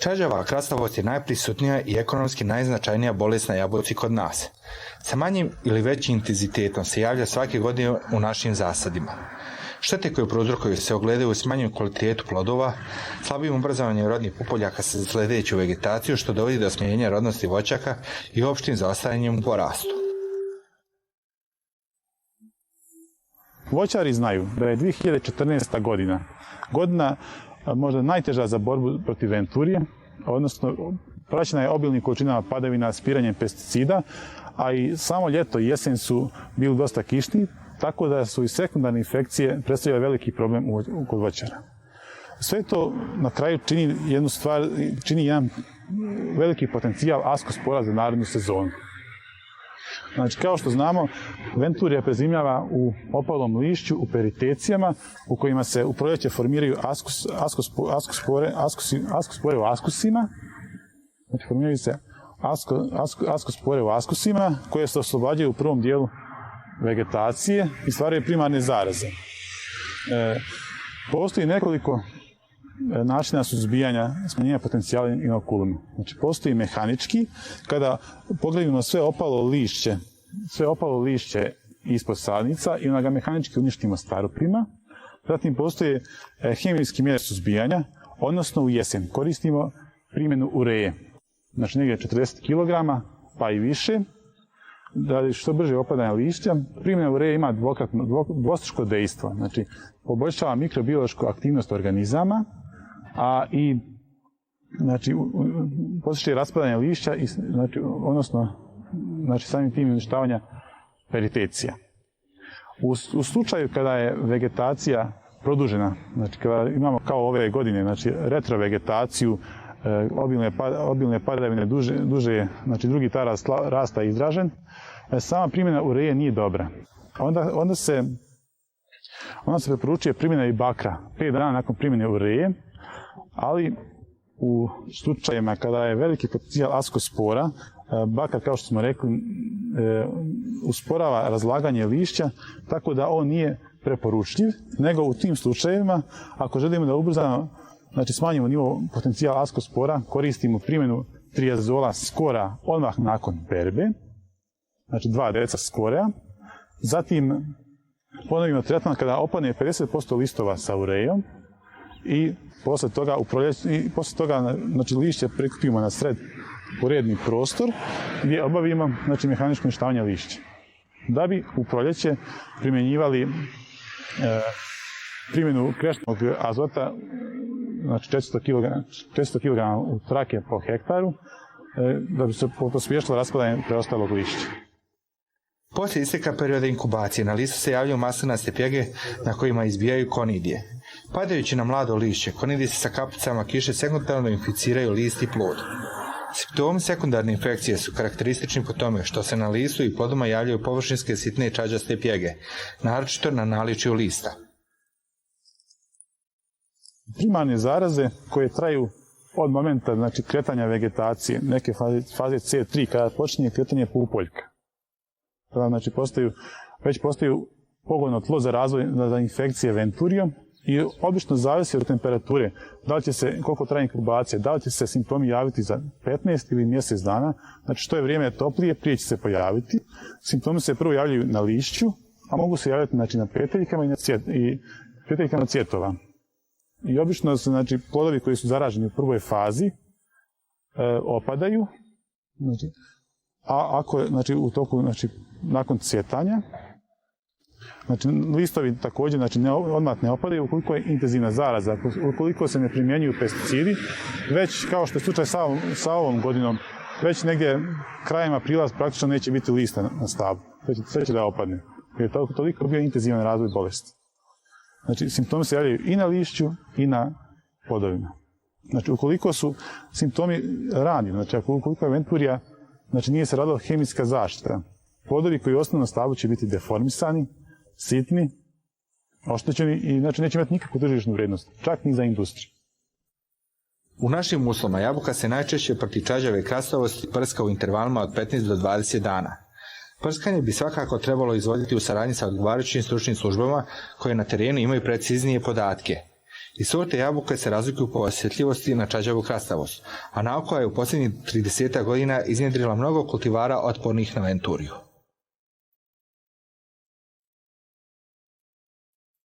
Čađava krastavost je najprisutnija i ekonomski najznačajnija bolest na jabuci kod nas. Sa manjim ili većim intenzitetom se javlja svake godine u našim zasadima. Štete koje prouzrokuju se ogledaju u smanjenju kvalitetu plodova, slabijim obrazovanjem rodnih pupoljaka sa sledeću vegetaciju, što dovodi do smanjenja rodnosti voćaka i opštim zaostajanjem u porastu. Voćari znaju da je 2014. godina možda najteža za borbu protiv venturije, odnosno praćena je obilnim količinama padavina, spiranjem pesticida, a i samo ljeto i jesen su bili dosta kišni, tako da su i sekundarne infekcije predstavljale veliki problem kod voćara. Sve to na kraju čini jedan veliki potencijal askospora za narednu sezonu. Znači, kao što znamo, venturija prezimljava u opalom lišću, u peritecijama, u kojima se u proljeće formiraju askospore u askusima. Znači, formiraju se askospore u askusima, koje se oslobađaju u prvom dijelu vegetacije i stvaraju primarne zaraze. Postoji nekoliko načina suzbijanja smanjenja potencijala inokuluma. Znači, postoji mehanički, kada pogledamo sve opalo lišće ispod sadnica i onda ga mehanički uništimo staroprima. Zatim postoje hemijski mjere suzbijanja, odnosno u jesen koristimo primjenu ureje. Znači, negdje 40 kg, pa i više, da što brže opadanje lišća. Primjena ureje ima dvostruko dejstvo, znači poboljšava mikrobiološku aktivnost organizama, a i znači, postiže raspadanje lišća, znači samim tim uništavanja peritecija. U slučaju kada je vegetacija produžena, znači kada imamo kao ove godine, znači retrovegetaciju, obilne padavine, duže, znači drugi taras rasta je izražen, sama primjena ureje nije dobra. Onda se preporučuje primjena i bakra 5 dana nakon primjene ureje, ali u slučajima kada je veliki potencijal askospora, bakar, kao što smo rekli, usporava razlaganje lišća, tako da on nije preporučljiv, nego u tim slučajevima, ako želimo da ubrzano, znači smanjimo nivo potencijala askospora, koristimo primjenu triazola skora odmah nakon berbe, znači 2 deca skorea. Zatim ponovimo tretman kada opadne 50% listova sa urejom i posle toga znači, lišće prikupimo na sred u redni prostor gdje obavimo znači, mehaničko uništavanje lišća. Da bi u proljeće primjenjivali primjenu kreštnog azota, znači 400 kg u trake po hektaru, da bi se pospješilo raspadanje preostalog lišća. Poslije isteka perioda inkubacije na listu se javljaju maslinaste pjege na kojima izbijaju konidije. Padajući na mlado lišće, konidije se sa kapicama kiše sekundarno inficiraju list i plod. Simptomi sekundarne infekcije su karakteristični po tome što se na listu i plodoma javljaju površinske sitne čađaste pjege, naročito na naličju lista. Primarne zaraze koje traju od momenta znači, kretanja vegetacije, neke faze C3, kada počinje kretanje pupoljka. Tada znači, već postaju pogodno tlo za razvoj za infekcije venturijom i obično zavisi od temperature, koliko traje inkubacija, da li će se simptomi javiti za 15 ili mjesec dana, znači što je vrijeme toplije, prije će se pojaviti. Simptomi se prvo javljaju na lišću, a mogu se javljati znači, na peteljkama i peteljkama cvjetova. I obično se znači, plodovi koji su zaraženi u prvoj fazi opadaju, znači, a ako znači, u toku, znači, nakon cvjetanja, znači, listovi također znači, odmah ne opadaju ukoliko je intenzivna zaraza, ukoliko se ne primjenjuju pesticidi, već kao što je slučaj sa ovom godinom, već negdje krajem aprila praktično neće biti lista na stablu, sve će da opadne, jer je toliko bio intenzivan razvoj bolesti. Znači, simptomi se javljaju i na lišću i na plodovima. Znači, ukoliko su simptomi rani, znači, ukoliko je venturija, znači, nije se radila hemijska zaštita, plodovi koji ostanu na stablu će biti deformisani, sitni, oštećeni i znači, neće imati nikakvu tržišnu vrijednost, čak ni za industriju. U našim uslovima jabuka se najčešće protiv čađave krastavosti prska u intervalima od 15 do 20 dana. Prskanje bi svakako trebalo izvoditi u saradnji sa odgovarajućim stručnim službama koje na terenu imaju preciznije podatke. I sorte jabuke se razlikuju po osjetljivosti na čađavu krastavost, a nauka je u posljednjih 30 godina iznjedrila mnogo kultivara otpornih na venturiju.